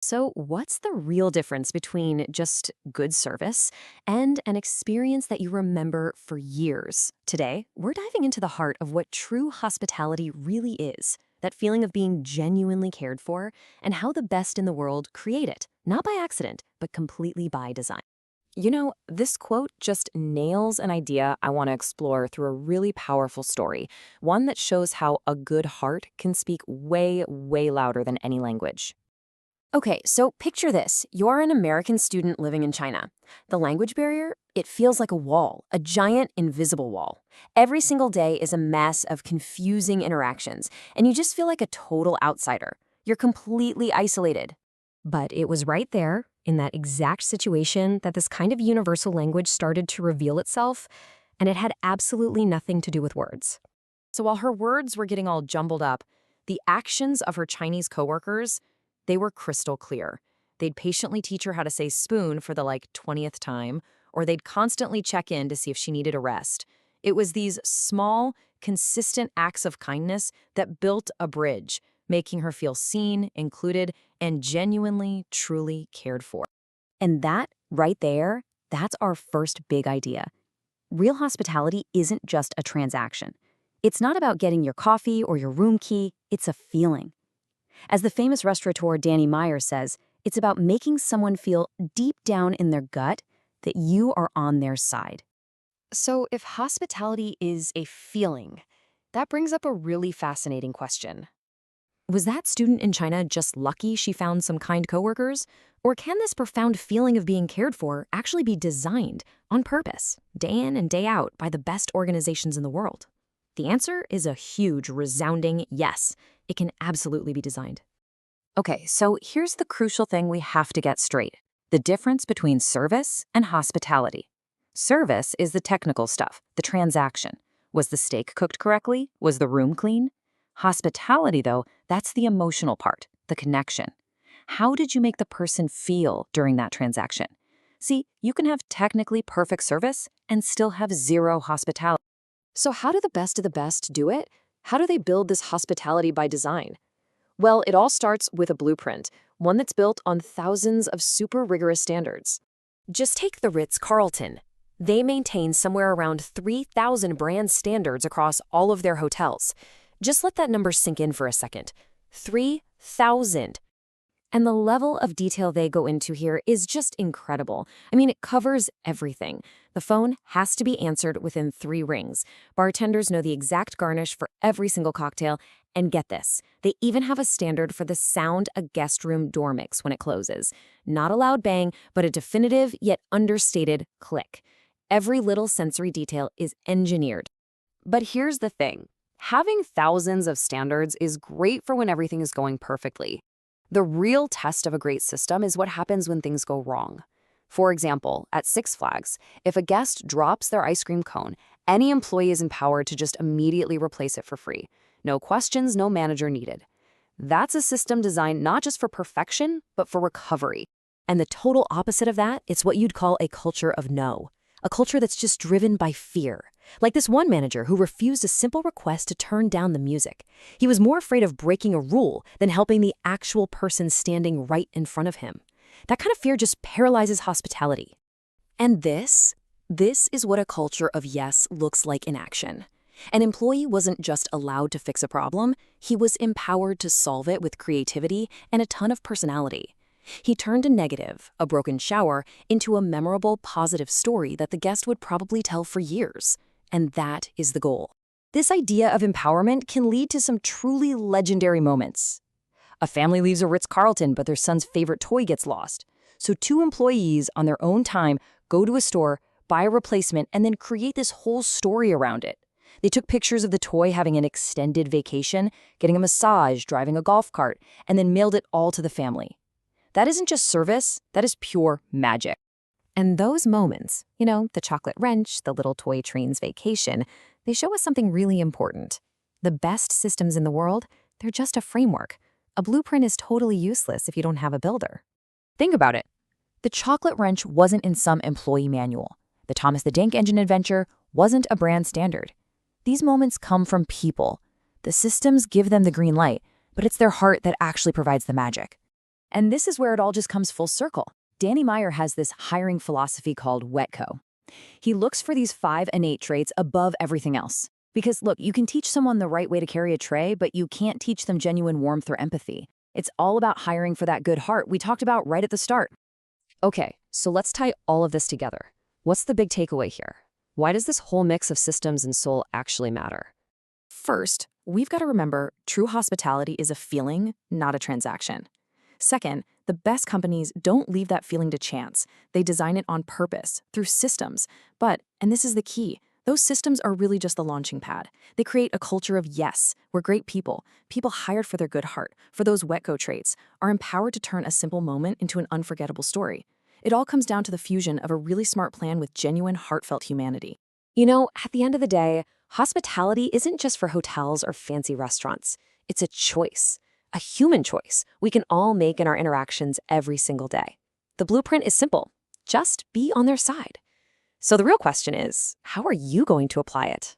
So, what's the real difference between just good service and an experience that you remember for years? Today, we're diving into the heart of what true hospitality really is, that feeling of being genuinely cared for, and how the best in the world create it, not by accident, but completely by design. This quote just nails an idea I want to explore through a really powerful story, one that shows how a good heart can speak way, way louder than any language. Okay, so picture this. You're an American student living in China. The language barrier, it feels like a wall, a giant invisible wall. Every single day is a mess of confusing interactions, and you just feel like a total outsider. You're completely isolated. But it was right there, in that exact situation, that this kind of universal language started to reveal itself, and it had absolutely nothing to do with words. So while her words were getting all jumbled up, the actions of her Chinese coworkers, they were crystal clear. They'd patiently teach her how to say spoon for the 20th time, or they'd constantly check in to see if she needed a rest. It was these small, consistent acts of kindness that built a bridge, making her feel seen, included, and genuinely, truly cared for. And that, right there, that's our first big idea. Real hospitality isn't just a transaction. It's not about getting your coffee or your room key, it's a feeling. As the famous restaurateur Danny Meyer says, it's about making someone feel deep down in their gut that you are on their side. So if hospitality is a feeling, that brings up a really fascinating question. Was that student in China just lucky she found some kind coworkers? Or can this profound feeling of being cared for actually be designed on purpose, day in and day out, by the best organizations in the world? The answer is a huge, resounding yes. It can absolutely be designed. Okay, so here's the crucial thing we have to get straight: the difference between service and hospitality. Service is the technical stuff, the transaction. Was the steak cooked correctly? Was the room clean? Hospitality, though, that's the emotional part, the connection. How did you make the person feel during that transaction? See, you can have technically perfect service and still have zero hospitality. So how do the best of the best do it? How do they build this hospitality by design? Well, it all starts with a blueprint, one that's built on thousands of super rigorous standards. Just take the Ritz-Carlton. They maintain somewhere around 3,000 brand standards across all of their hotels. Just let that number sink in for a second. 3,000. And the level of detail they go into here is just incredible. I mean, it covers everything. The phone has to be answered within 3 rings. Bartenders know the exact garnish for every single cocktail. And get this, they even have a standard for the sound a guest room door makes when it closes. Not a loud bang, but a definitive yet understated click. Every little sensory detail is engineered. But here's the thing. Having thousands of standards is great for when everything is going perfectly. The real test of a great system is what happens when things go wrong. For example, at Six Flags, if a guest drops their ice cream cone, any employee is empowered to just immediately replace it for free. No questions, no manager needed. That's a system designed not just for perfection, but for recovery. And the total opposite of that, it's what you'd call a culture of no. A culture that's just driven by fear. Like this one manager who refused a simple request to turn down the music. He was more afraid of breaking a rule than helping the actual person standing right in front of him. That kind of fear just paralyzes hospitality. And this is what a culture of yes looks like in action. An employee wasn't just allowed to fix a problem, he was empowered to solve it with creativity and a ton of personality. He turned a negative, a broken shower, into a memorable, positive story that the guest would probably tell for years. And that is the goal. This idea of empowerment can lead to some truly legendary moments. A family leaves a Ritz-Carlton, but their son's favorite toy gets lost. So 2 employees on their own time go to a store, buy a replacement, and then create this whole story around it. They took pictures of the toy having an extended vacation, getting a massage, driving a golf cart, and then mailed it all to the family. That isn't just service, that is pure magic. And those moments, the chocolate wrench, the little toy train's vacation, they show us something really important. The best systems in the world, they're just a framework. A blueprint is totally useless if you don't have a builder. Think about it. The chocolate wrench wasn't in some employee manual. The Thomas the Tank Engine adventure wasn't a brand standard. These moments come from people. The systems give them the green light, but it's their heart that actually provides the magic. And this is where it all just comes full circle. Danny Meyer has this hiring philosophy called WETCO. He looks for these 5 innate traits above everything else. Because look, you can teach someone the right way to carry a tray, but you can't teach them genuine warmth or empathy. It's all about hiring for that good heart we talked about right at the start. Okay, so let's tie all of this together. What's the big takeaway here? Why does this whole mix of systems and soul actually matter? First, we've got to remember true hospitality is a feeling, not a transaction. Second, the best companies don't leave that feeling to chance. They design it on purpose, through systems. But, and this is the key, those systems are really just the launching pad. They create a culture of yes, we're great people hired for their good heart, for those WETCO traits, are empowered to turn a simple moment into an unforgettable story. It all comes down to the fusion of a really smart plan with genuine, heartfelt humanity. You know, at the end of the day, hospitality isn't just for hotels or fancy restaurants. It's a choice, a human choice we can all make in our interactions every single day. The blueprint is simple. Just be on their side. So the real question is, how are you going to apply it?